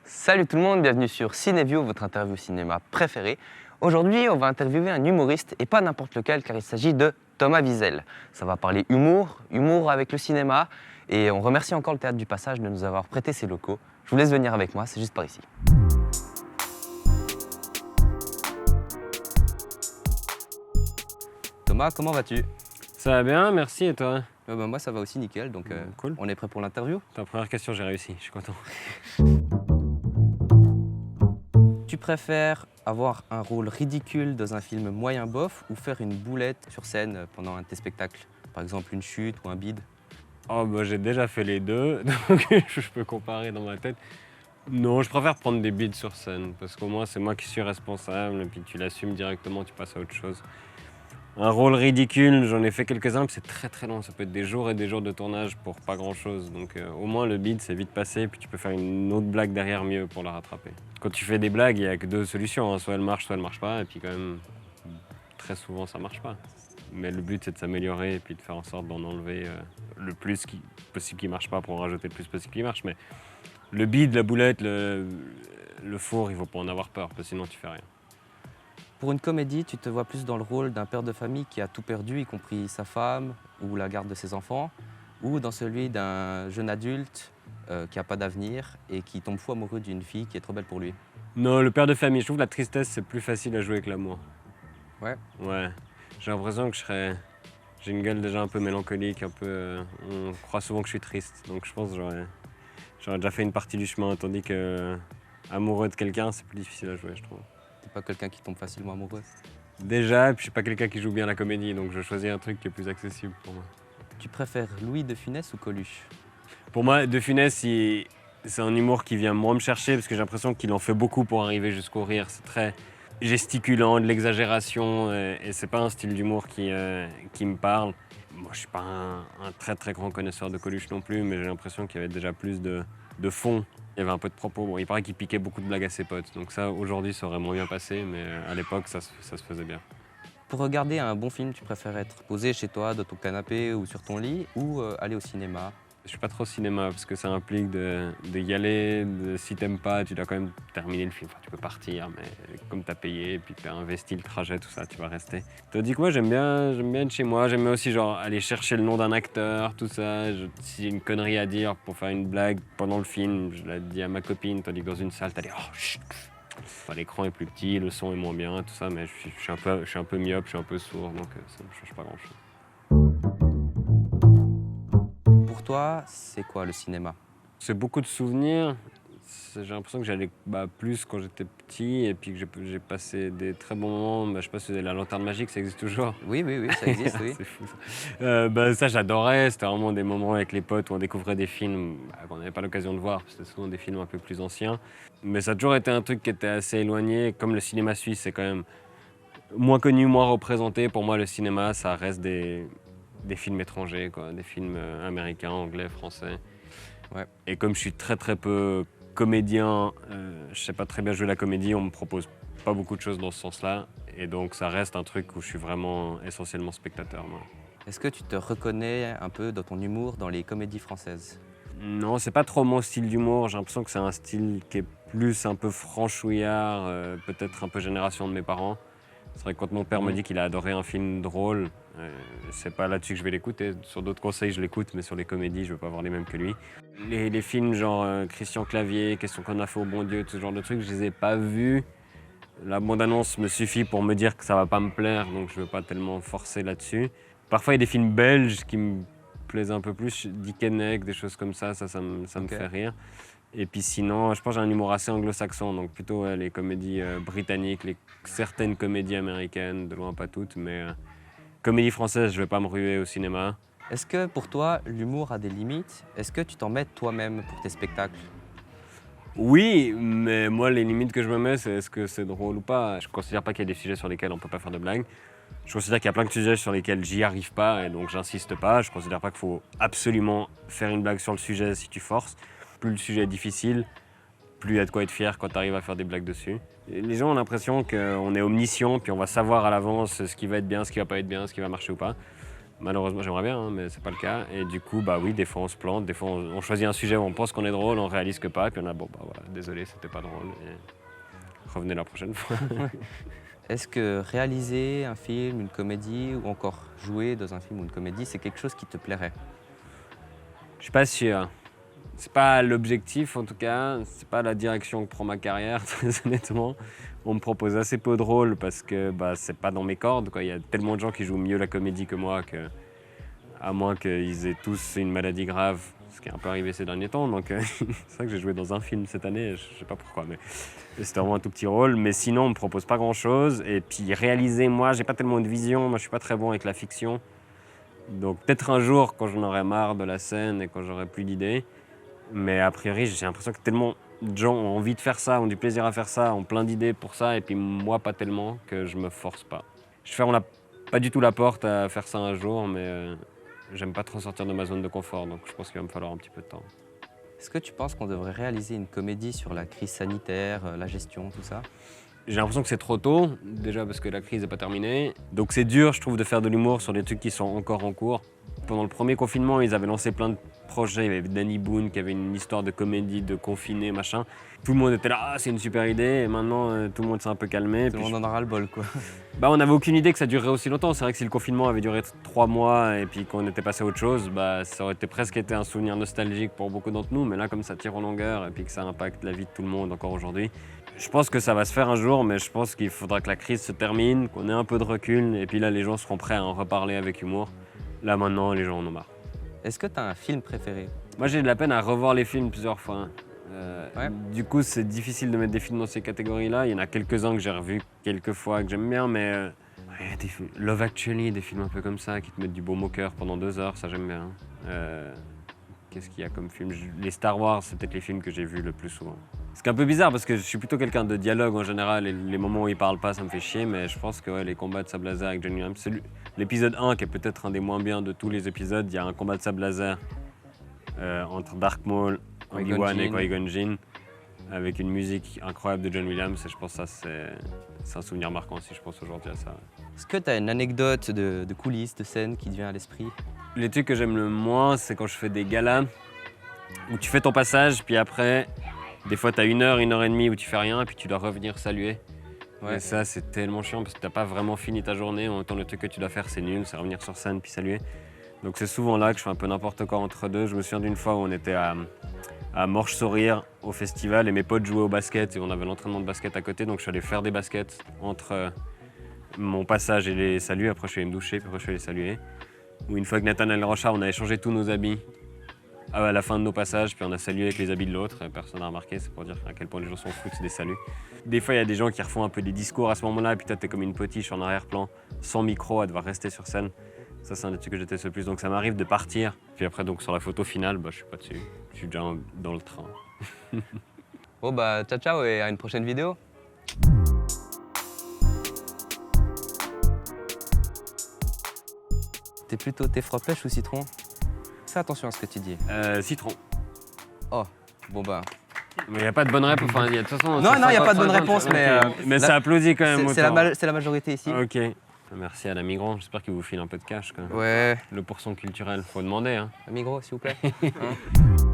Salut tout le monde, bienvenue sur Cinéview, votre interview cinéma préférée. Aujourd'hui, on va interviewer un humoriste et pas n'importe lequel car il s'agit de Thomas Wiesel. Ça va parler humour avec le cinéma et on remercie encore le Théâtre du Passage de nous avoir prêté ses locaux. Je vous laisse venir avec moi, c'est juste par ici. Thomas, comment vas-tu? Ça va bien, merci, et toi? Moi ça va aussi nickel, donc Cool. on est prêt pour l'interview? Ta première question, j'ai réussi, je suis content. Tu préfères avoir un rôle ridicule dans un film moyen bof ou faire une boulette sur scène pendant un de tes spectacles? Par exemple une chute ou un bide? Oh, bah, j'ai déjà fait les deux, donc je peux comparer dans ma tête. Non, je préfère prendre des bides sur scène, parce qu'au moins c'est moi qui suis responsable, et puis tu l'assumes directement, tu passes à autre chose. Un rôle ridicule, j'en ai fait quelques-uns, puis c'est très très long, ça peut être des jours et des jours de tournage pour pas grand-chose. Donc au moins le bide c'est vite passé, puis tu peux faire une autre blague derrière mieux pour la rattraper. Quand tu fais des blagues, il n'y a que deux solutions, hein. Soit elle marche pas, et puis quand même, très souvent ça marche pas. Mais le but c'est de s'améliorer et puis de faire en sorte d'en enlever le plus possible qui marche pas pour en rajouter le plus possible qui marche. Mais le bide, la boulette, le four, il faut pas en avoir peur, parce que sinon tu fais rien. Pour une comédie, tu te vois plus dans le rôle d'un père de famille qui a tout perdu, y compris sa femme ou la garde de ses enfants, ou dans celui d'un jeune adulte qui n'a pas d'avenir et qui tombe fou amoureux d'une fille qui est trop belle pour lui? Non, le père de famille, je trouve que la tristesse c'est plus facile à jouer que l'amour. Ouais. Ouais, j'ai l'impression que j'ai une gueule déjà un peu mélancolique, un peu. On croit souvent que je suis triste, donc je pense que j'aurais déjà fait une partie du chemin, tandis que amoureux de quelqu'un, c'est plus difficile à jouer, je trouve. T'es pas quelqu'un qui tombe facilement amoureux? Déjà, et puis je suis pas quelqu'un qui joue bien la comédie, donc je choisis un truc qui est plus accessible pour moi. Tu préfères Louis de Funès ou Coluche? Pour moi, De Funès, c'est un humour qui vient moins me chercher, parce que j'ai l'impression qu'il en fait beaucoup pour arriver jusqu'au rire. C'est très gesticulant, de l'exagération, et c'est pas un style d'humour qui me parle. Moi, je suis pas un très très grand connaisseur de Coluche non plus, mais j'ai l'impression qu'il y avait déjà plus de fond. Il y avait un peu de propos. Bon, il paraît qu'il piquait beaucoup de blagues à ses potes, donc ça, aujourd'hui, ça aurait moins bien passé, mais à l'époque, ça se faisait bien. Pour regarder un bon film, tu préfères être posé chez toi, dans ton canapé ou sur ton lit, ou aller au cinéma? Je suis pas trop cinéma, parce que ça implique de y aller, si t'aimes pas, tu dois quand même terminer le film. Enfin, tu peux partir, mais comme t'as payé, et puis t'as investi le trajet, tout ça, tu vas rester. Tandis que moi, j'aime bien être chez moi. J'aime bien aussi genre aller chercher le nom d'un acteur, tout ça. Si j'ai une connerie à dire pour faire une blague pendant le film, je la dis à ma copine, tandis que dans une salle, t'as des « oh, chut !» Enfin, l'écran est plus petit, le son est moins bien, tout ça, mais je suis un peu myope, je suis un peu sourd, donc ça ne change pas grand-chose. Pour toi, c'est quoi le cinéma? C'est beaucoup de souvenirs. J'ai l'impression que j'allais plus quand j'étais petit, et puis que j'ai passé des très bons moments. Je sais pas si la lanterne magique, ça existe toujours. Oui, ça existe, oui. C'est fou ça. Ça j'adorais, c'était vraiment des moments avec les potes où on découvrait des films qu'on n'avait pas l'occasion de voir, parce que c'était souvent des films un peu plus anciens. Mais ça a toujours été un truc qui était assez éloigné. Comme le cinéma suisse, c'est quand même moins connu, moins représenté. Pour moi, le cinéma, ça reste des films étrangers, quoi. Des films américains, anglais, français. Ouais. Et comme je suis très très peu comédien, je sais pas très bien jouer la comédie, on me propose pas beaucoup de choses dans ce sens-là. Et donc ça reste un truc où je suis vraiment essentiellement spectateur, moi. Est-ce que tu te reconnais un peu dans ton humour dans les comédies françaises? Non, c'est pas trop mon style d'humour. J'ai l'impression que c'est un style qui est plus un peu franchouillard, peut-être un peu génération de mes parents. C'est vrai que quand mon père me dit qu'il a adoré un film drôle, c'est pas là-dessus que je vais l'écouter. Sur d'autres conseils, je l'écoute, mais sur les comédies, je veux pas avoir les mêmes que lui. Les films genre Christian Clavier, Qu'est-ce qu'on a fait au bon Dieu, tout ce genre de trucs, je les ai pas vus. La bande-annonce me suffit pour me dire que ça va pas me plaire, donc je veux pas tellement forcer là-dessus. Parfois, il y a des films belges qui me plaisent un peu plus, Dick Henneck, des choses comme ça me fait rire. Et puis sinon, je pense que j'ai un humour assez anglo-saxon, donc plutôt les comédies britanniques, certaines comédies américaines, de loin pas toutes, mais comédie française, je vais pas me ruer au cinéma. Est-ce que pour toi, l'humour a des limites? Est-ce que tu t'en mets toi-même pour tes spectacles? Oui, mais moi, les limites que je me mets, c'est est-ce que c'est drôle ou pas. Je considère pas qu'il y a des sujets sur lesquels on peut pas faire de blagues. Je considère qu'il y a plein de sujets sur lesquels j'y arrive pas, et donc j'insiste pas. Je considère pas qu'il faut absolument faire une blague sur le sujet si tu forces. Plus le sujet est difficile, plus il y a de quoi être fier quand tu arrives à faire des blagues dessus. Et les gens ont l'impression qu'on est omniscient, puis on va savoir à l'avance ce qui va être bien, ce qui va pas être bien, ce qui va marcher ou pas. Malheureusement, j'aimerais bien, hein, mais c'est pas le cas. Et du coup, bah oui, des fois on se plante, des fois on choisit un sujet où on pense qu'on est drôle, on réalise que pas, et puis on a bon, bah voilà, désolé, c'était pas drôle. Et revenez la prochaine fois. Est-ce que réaliser un film, une comédie, ou encore jouer dans un film ou une comédie, c'est quelque chose qui te plairait? Je suis pas sûr. C'est pas l'objectif en tout cas, c'est pas la direction que prend ma carrière, très honnêtement. On me propose assez peu de rôles parce que bah, c'est pas dans mes cordes, quoi. Il y a tellement de gens qui jouent mieux la comédie que moi, que, à moins qu'ils aient tous une maladie grave, ce qui est un peu arrivé ces derniers temps. Donc c'est vrai que j'ai joué dans un film cette année, je sais pas pourquoi, mais c'était vraiment un tout petit rôle. Mais sinon, on me propose pas grand chose. Et puis réaliser, moi, j'ai pas tellement de vision, moi je suis pas très bon avec la fiction. Donc peut-être un jour, quand j'en aurai marre de la scène et quand j'aurai plus d'idées. Mais a priori, j'ai l'impression que tellement de gens ont envie de faire ça, ont du plaisir à faire ça, ont plein d'idées pour ça, et puis moi pas tellement, que je me force pas. Je ferme pas du tout la porte à faire ça un jour, mais j'aime pas trop sortir de ma zone de confort, donc je pense qu'il va me falloir un petit peu de temps. Est-ce que tu penses qu'on devrait réaliser une comédie sur la crise sanitaire, la gestion, tout ça? J'ai l'impression que c'est trop tôt, déjà parce que la crise n'est pas terminée. Donc c'est dur, je trouve, de faire de l'humour sur des trucs qui sont encore en cours. Pendant le premier confinement, ils avaient lancé plein de projets. Il y avait Danny Boone qui avait une histoire de comédie, de confiné, machin. Tout le monde était là, ah, c'est une super idée. Et maintenant, tout le monde s'est un peu calmé. Tout le monde en aura le bol, quoi. Bah, on n'avait aucune idée que ça durerait aussi longtemps. C'est vrai que si le confinement avait duré 3 mois et puis qu'on était passé à autre chose, bah, ça aurait presque été un souvenir nostalgique pour beaucoup d'entre nous. Mais là, comme ça tire en longueur et puis que ça impacte la vie de tout le monde encore aujourd'hui, je pense que ça va se faire un jour, mais je pense qu'il faudra que la crise se termine, qu'on ait un peu de recul, et puis là, les gens seront prêts à en reparler avec humour. Là, maintenant, les gens en ont marre. Est-ce que tu as un film préféré? Moi, j'ai de la peine à revoir les films plusieurs fois. Ouais. Du coup, c'est difficile de mettre des films dans ces catégories-là. Il y en a quelques-uns que j'ai revus quelques fois, que j'aime bien, mais ouais, Love Actually, des films un peu comme ça, qui te mettent du baume au cœur pendant 2 heures, ça j'aime bien. Qu'est-ce qu'il y a comme film? Les Star Wars, c'est peut-être les films que j'ai vus le plus souvent. C'est un peu bizarre parce que je suis plutôt quelqu'un de dialogue en général et les moments où il parle pas, ça me fait chier, mais je pense que ouais, les combats de sable laser avec John Williams, l'épisode 1 qui est peut-être un des moins bien de tous les épisodes, il y a un combat de sable laser entre Darth Maul, Obi-Wan et Qui-Gon Jinn avec une musique incroyable de John Williams et je pense que ça c'est un souvenir marquant si je pense aujourd'hui à ça. Est-ce que tu as une anecdote de coulisses, de scène qui te vient à l'esprit? Les trucs que j'aime le moins, c'est quand je fais des galas où tu fais ton passage, puis après, des fois t'as 1 heure, 1 heure et demie où tu fais rien, et puis tu dois revenir saluer. Ouais. Et ça, c'est tellement chiant parce que t'as pas vraiment fini ta journée. En même temps, le truc que tu dois faire, c'est nul, c'est revenir sur scène puis saluer. Donc c'est souvent là que je fais un peu n'importe quoi entre deux. Je me souviens d'une fois où on était à Morche-Sourire au festival et mes potes jouaient au basket et on avait l'entraînement de basket à côté, donc je suis allé faire des baskets entre mon passage et les saluts. Après, je suis allé me doucher, puis après, je suis allé saluer. Ou une fois que Nathaniel Rochard, on a échangé tous nos habits à la fin de nos passages, puis on a salué avec les habits de l'autre, personne n'a remarqué, c'est pour dire à quel point les gens s'en foutent des saluts. Des fois, il y a des gens qui refont un peu des discours à ce moment-là, et puis toi, t'es comme une potiche en arrière-plan, sans micro, à devoir rester sur scène. Ça, c'est un des trucs que je déteste le plus, donc ça m'arrive de partir. Puis après, donc sur la photo finale, bah, je suis pas dessus, je suis déjà dans le train. Bon bah, ciao ciao et à une prochaine vidéo. T'es plutôt thé froid pêche ou citron? Fais attention à ce que tu dis. Citron. Oh, bon bah. Mais il n'y a pas de bonne réponse. Enfin, de toute façon, Non, il n'y a pas de bonne réponse, mais. Mais ça applaudit quand même. C'est la majorité ici. Ok. Merci à la Migros. J'espère qu'il vous file un peu de cash quand même. Ouais. Le pourcent culturel, faut demander. Hein. Migros, s'il vous plaît. Hein.